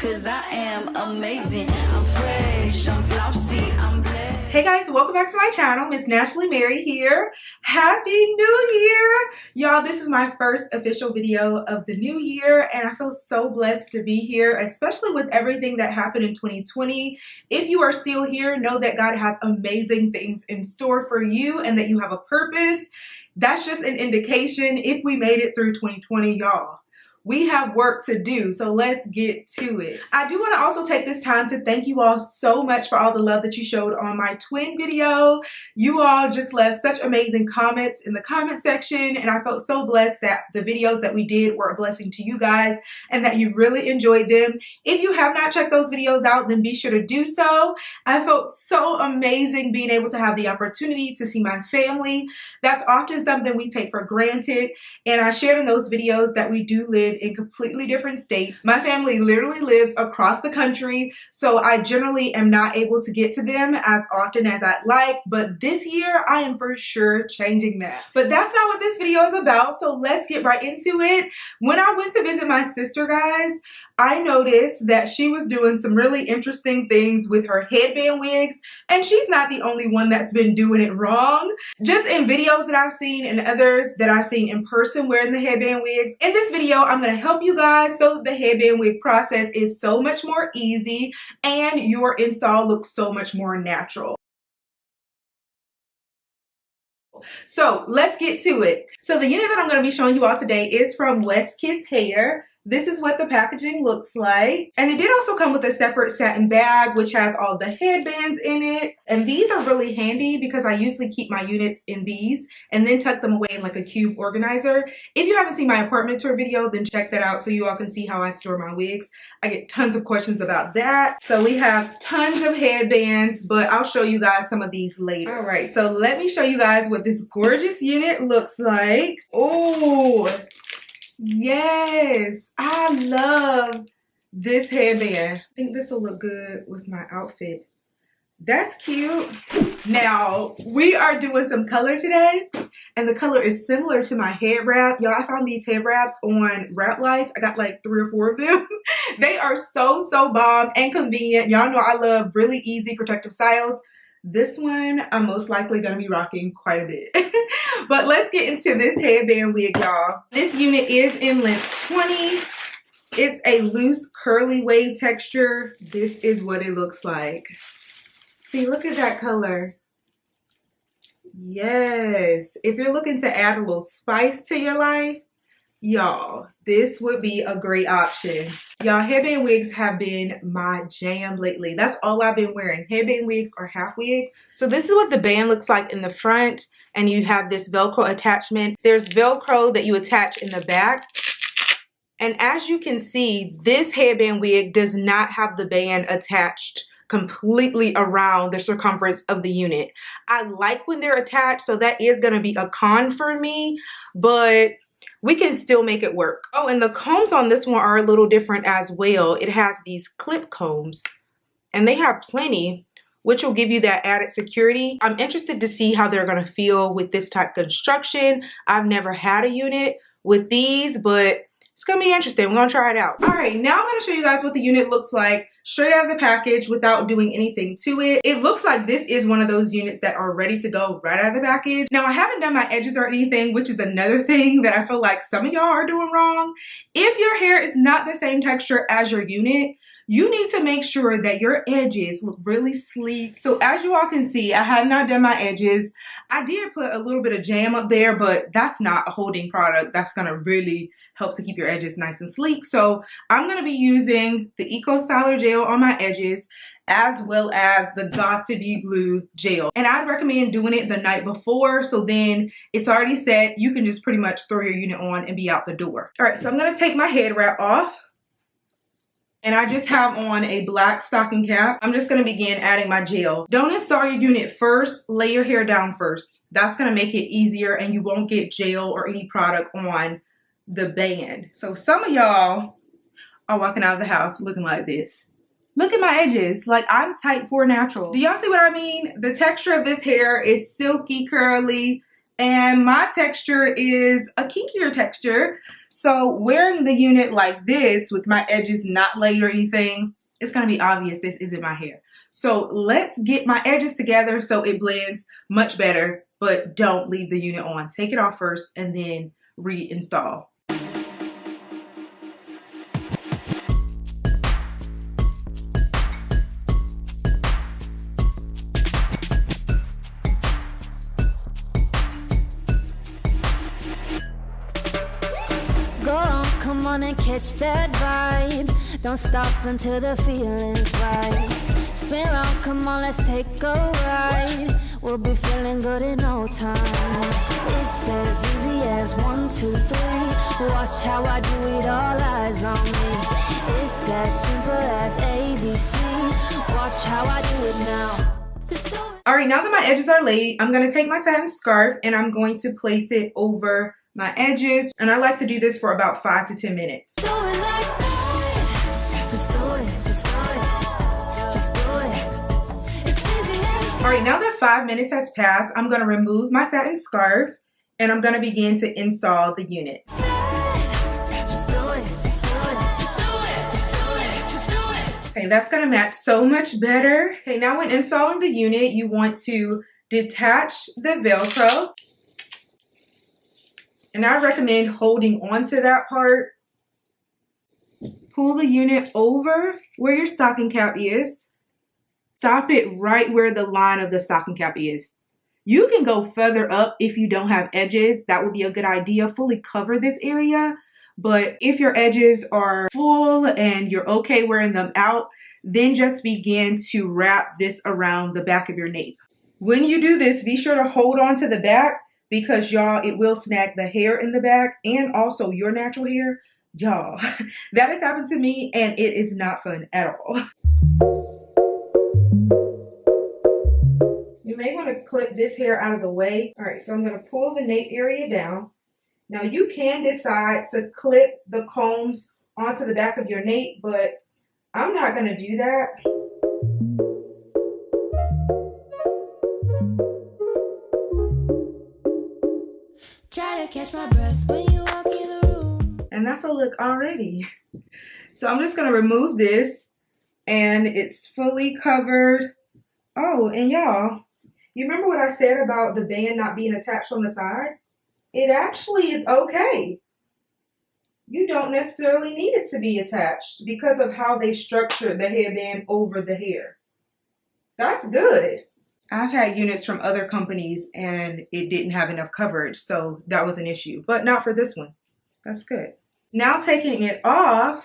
cause I am amazing. I'm fresh, I'm flossy, I'm blessed. Hey guys, welcome back to my channel. Miss Naturally Mary here. Happy New Year! Y'all, this is my first official video of the new year and I feel so blessed to be here, especially with everything that happened in 2020. If you are still here, know that God has amazing things in store for you and that you have a purpose. That's just an indication if we made it through 2020, y'all. We have work to do, so let's get to it. I do want to also take this time to thank you all so much for all the love that you showed on my twin video. You all just left such amazing comments in the comment section, and I felt so blessed that the videos that we did were a blessing to you guys and that you really enjoyed them. If you have not checked those videos out, then be sure to do so. I felt so amazing being able to have the opportunity to see my family. That's often something we take for granted, and I shared in those videos that we do live in completely different states. My family literally lives across the country, so I generally am not able to get to them as often as I'd like, but this year I am for sure changing that. But that's not what this video is about, so let's get right into it. When I went to visit my sister, guys, I noticed that she was doing some really interesting things with her headband wigs, and she's not the only one that's been doing it wrong. Just in videos that I've seen and others that I've seen in person wearing the headband wigs. In this video, I'm going to help you guys so that the headband wig process is so much more easy and your install looks so much more natural. So let's get to it. So the unit that I'm going to be showing you all today is from Westkiss Hair. This is what the packaging looks like. And it did also come with a separate satin bag, which has all the headbands in it. And these are really handy because I usually keep my units in these and then tuck them away in like a cube organizer. If you haven't seen my apartment tour video, then check that out so you all can see how I store my wigs. I get tons of questions about that. So we have tons of headbands, but I'll show you guys some of these later. All right, so let me show you guys what this gorgeous unit looks like. Oh, yes, I love this headband. I think this will look good with my outfit. That's cute. Now, we are doing some color today, and the color is similar to my head wrap. Y'all, I found these head wraps on Wrap Life. I got like 3 or 4 of them. They are so bomb and convenient. Y'all know I love really easy protective styles. This one I'm most likely going to be rocking quite a bit. But let's get into this headband wig, y'all. This unit is in length 20. It's a loose curly wave texture. This is what it looks like. See, look at that color. Yes. If you're looking to add a little spice to your life, y'all, this would be a great option. Y'all, headband wigs have been my jam lately. That's all I've been wearing, headband wigs or half wigs. So this is what the band looks like in the front, and you have this Velcro attachment. There's Velcro that you attach in the back. And as you can see, this headband wig does not have the band attached completely around the circumference of the unit. I like when they're attached, so that is going to be a con for me, but we can still make it work. Oh, and the combs on this one are a little different as well. It has these clip combs, and they have plenty, which will give you that added security. I'm interested to see how they're going to feel with this type of construction. I've never had a unit with these, but it's going to be interesting. We're going to try it out. All right, now I'm going to show you guys what the unit looks like straight out of the package without doing anything to it. It looks like this is one of those units that are ready to go right out of the package. Now, I haven't done my edges or anything, which is another thing that I feel like some of y'all are doing wrong. If your hair is not the same texture as your unit, you need to make sure that your edges look really sleek. So as you all can see, I have not done my edges. I did put a little bit of jam up there, but that's not a holding product. That's gonna really help to keep your edges nice and sleek. So I'm gonna be using the Eco Styler gel on my edges, as well as the Got to Be Glue gel. And I'd recommend doing it the night before, so then it's already set. You can just pretty much throw your unit on and be out the door. All right, so I'm gonna take my head wrap off. And I just have on a black stocking cap. I'm just gonna begin adding my gel. Don't install your unit first, lay your hair down first. That's gonna make it easier and you won't get gel or any product on the band. So some of y'all are walking out of the house looking like this. Look at my edges, like I'm type 4 natural. Do y'all see what I mean? The texture of this hair is silky, curly, and my texture is a kinkier texture. So wearing the unit like this with my edges not laid or anything, it's going to be obvious this isn't my hair. So let's get my edges together so it blends much better, but don't leave the unit on. Take it off first and then reinstall. Come on and catch that vibe. Don't stop until the feeling's right. Spin around, come on, let's take a ride. We'll be feeling good in no time. It's as easy as 1, 2, 3. Watch how I do it, all eyes on me. It's as simple as ABC. Watch how I do it now. All right, now that my edges are laid, I'm going to take my satin scarf and I'm going to place it over my edges, and I like to do this for about 5 to 10 minutes. Do it like that. Just do it, just do it, just do it. It's easy as all right, now that 5 minutes has passed, I'm going to remove my satin scarf and I'm going to begin to install the unit. just do it, just do it, just do it, just do it, just do it. Okay, that's going to match so much better. Okay, now when installing the unit, you want to detach the Velcro. And I recommend holding onto that part. Pull the unit over where your stocking cap is. Stop it right where the line of the stocking cap is. You can go further up if you don't have edges. That would be a good idea. Fully cover this area. But if your edges are full and you're okay wearing them out, then just begin to wrap this around the back of your nape. When you do this, be sure to hold on to the back, because y'all, it will snag the hair in the back and also your natural hair. Y'all, that has happened to me and it is not fun at all. You may want to clip this hair out of the way. All right, so I'm going to pull the nape area down. Now you can decide to clip the combs onto the back of your nape, but I'm not going to do that. Try to catch my breath when you walk in the room. And that's a look already. So I'm just going to remove this and it's fully covered. Oh, and y'all, you remember what I said about the band not being attached on the side? It actually is okay. You don't necessarily need it to be attached because of how they structured the headband over the hair. That's good. I've had units from other companies and it didn't have enough coverage, so that was an issue, but not for this one. That's good. Now taking it off,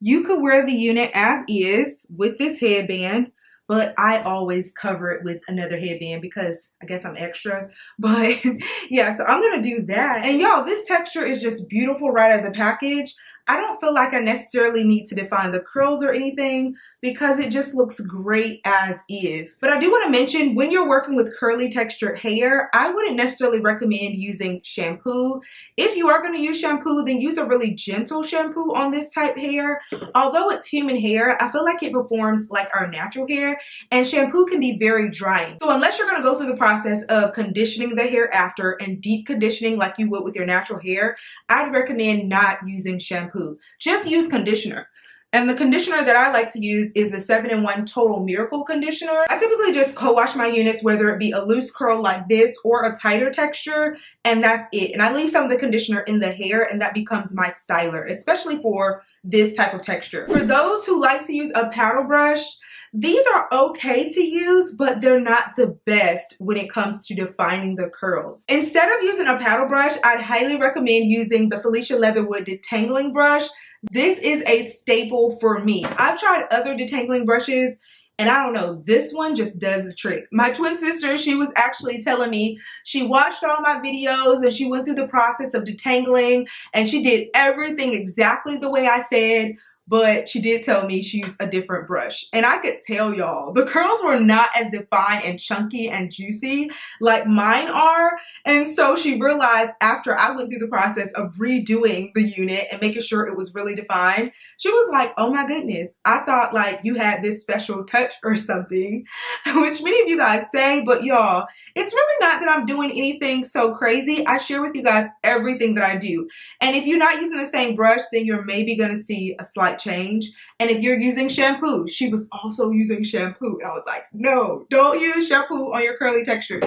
you could wear the unit as is with this headband, but I always cover it with another headband because I guess I'm extra. But yeah, so I'm gonna do that. And y'all, this texture is just beautiful right out of the package. I don't feel like I necessarily need to define the curls or anything because it just looks great as is. But I do want to mention, when you're working with curly textured hair, I wouldn't necessarily recommend using shampoo. If you are going to use shampoo, then use a really gentle shampoo on this type hair. Although it's human hair, I feel like it performs like our natural hair, and shampoo can be very drying. So unless you're going to go through the process of conditioning the hair after and deep conditioning like you would with your natural hair, I'd recommend not using shampoo. Just use conditioner. And the conditioner that I like to use is the 7-in-1 Total Miracle Conditioner. I typically just co-wash my units, whether it be a loose curl like this or a tighter texture, and that's it. And I leave some of the conditioner in the hair, and that becomes my styler, especially for this type of texture. For those who like to use a paddle brush, these are okay to use, but they're not the best when it comes to defining the curls. Instead of using a paddle brush, I'd highly recommend using the Felicia Leatherwood detangling brush. This is a staple for me. I've tried other detangling brushes and I don't know, this one just does the trick. My twin sister, she was actually telling me she watched all my videos and she went through the process of detangling and she did everything exactly the way I said, but she did tell me she used a different brush. And I could tell y'all, the curls were not as defined and chunky and juicy like mine are. And so she realized after I went through the process of redoing the unit and making sure it was really defined, she was like, oh my goodness, I thought like you had this special touch or something, which many of you guys say, but y'all, it's really not that I'm doing anything so crazy. I share with you guys everything that I do. And if you're not using the same brush, then you're maybe going to see a slight change. And if you're using shampoo, she was also using shampoo. And I was like, no, don't use shampoo on your curly textures.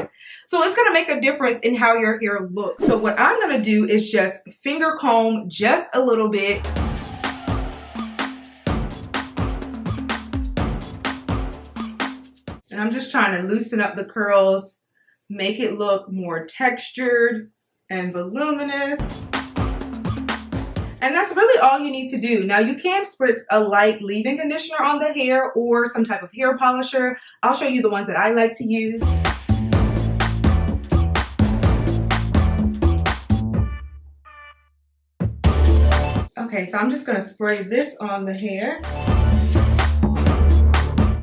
So it's going to make a difference in how your hair looks. So what I'm going to do is just finger comb just a little bit. And I'm just trying to loosen up the curls, make it look more textured and voluminous. And that's really all you need to do. Now you can spritz a light leave-in conditioner on the hair or some type of hair polisher. I'll show you the ones that I like to use. Okay, so I'm just gonna spray this on the hair.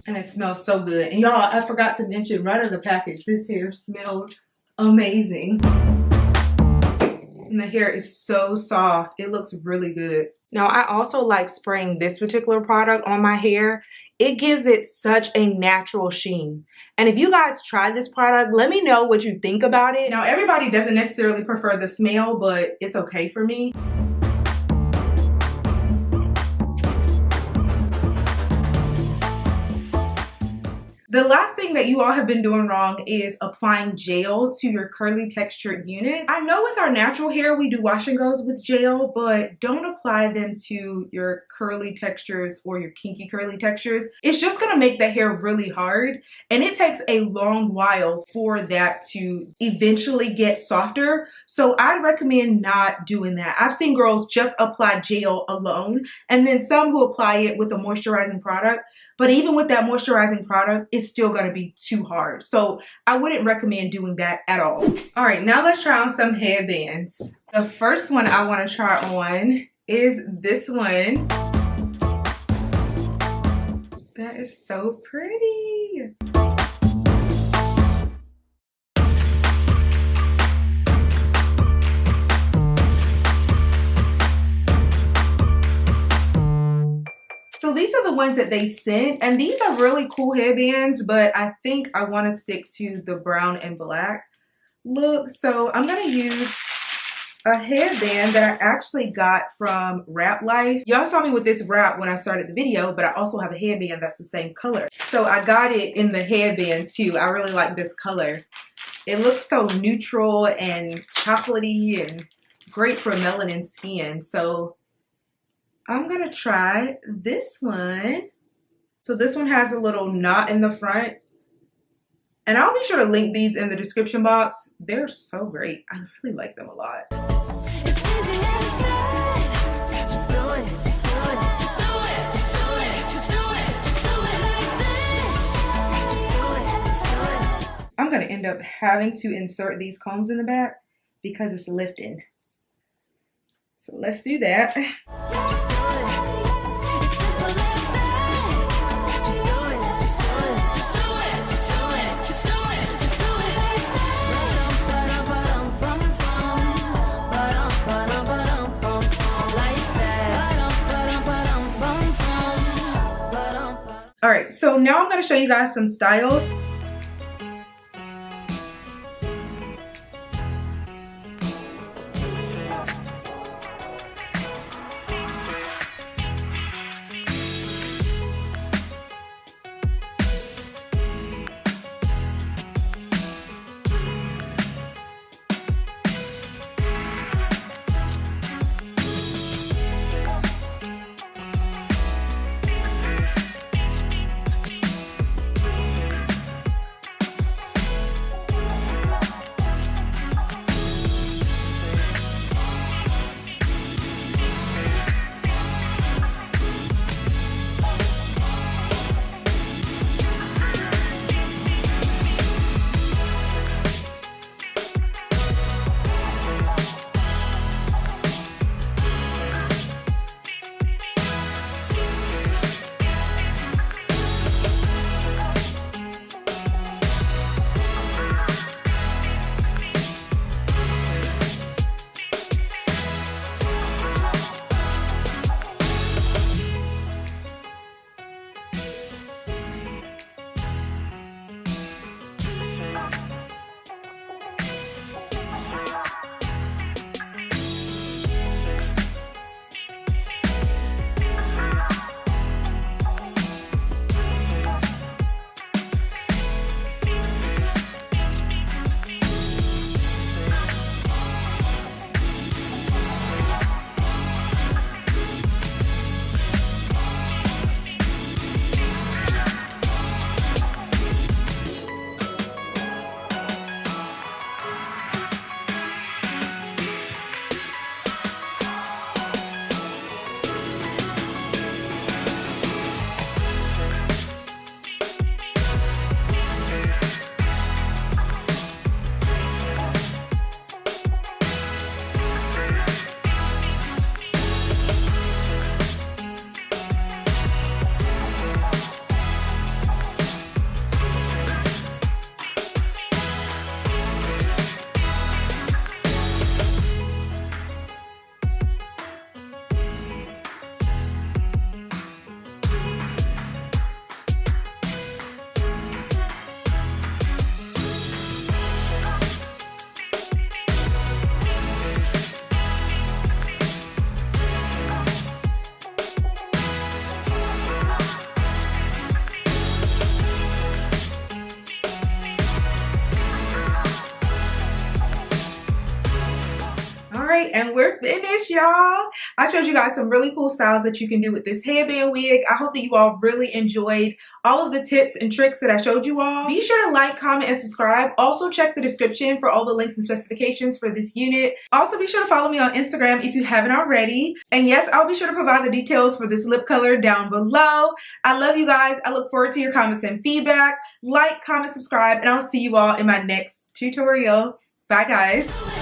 And it smells so good. And y'all, I forgot to mention right in the package, this hair smells amazing. And the hair is so soft. It looks really good. Now, I also like spraying this particular product on my hair. It gives it such a natural sheen. And if you guys try this product, let me know what you think about it. Now, everybody doesn't necessarily prefer the smell, but it's okay for me. The last thing that you all have been doing wrong is applying gel to your curly textured units. I know with our natural hair, we do wash and goes with gel, but don't apply them to your curly textures or your kinky curly textures. It's just gonna make the hair really hard, and it takes a long while for that to eventually get softer. So I'd recommend not doing that. I've seen girls just apply gel alone, and then some who apply it with a moisturizing product. But even with that moisturizing product, it's still gonna be too hard. So I wouldn't recommend doing that at all. All right, now let's try on some headbands. The first one I wanna try on is this one. That is so pretty. So these are the ones that they sent, and these are really cool headbands, but I think I want to stick to the brown and black look. So I'm going to use a headband that I actually got from Wrap Life. Y'all saw me with this wrap when I started the video, but I also have a headband that's the same color. So I got it in the headband too. I really like this color. It looks so neutral and chocolatey and great for melanin skin. So I'm gonna try this one. So this one has a little knot in the front. And I'll be sure to link these in the description box. They're so great. I really like them a lot. It's easy as that. Just do it, just do it, just do it, just do it, just do it, just do it like this. Just do it, just do it. I'm gonna end up having to insert these combs in the back because it's lifting. So let's do that. Just do it. It's simple as that. Just do it, just do it, just do it, just do it, just do it, just do it like that. All right, so now I'm gonna show you guys some styles. right, and we're finished, y'all. I showed you guys some really cool styles that you can do with this headband wig. I hope that you all really enjoyed all of the tips and tricks that I showed you all. Be sure to like, comment, and subscribe. Also check the description for all the links and specifications for this unit. Also be sure to follow me on Instagram if you haven't already. And yes, I'll be sure to provide the details for this lip color down below. I love you guys. I look forward to your comments and feedback. Like, comment, subscribe, and I'll see you all in my next tutorial. Bye guys.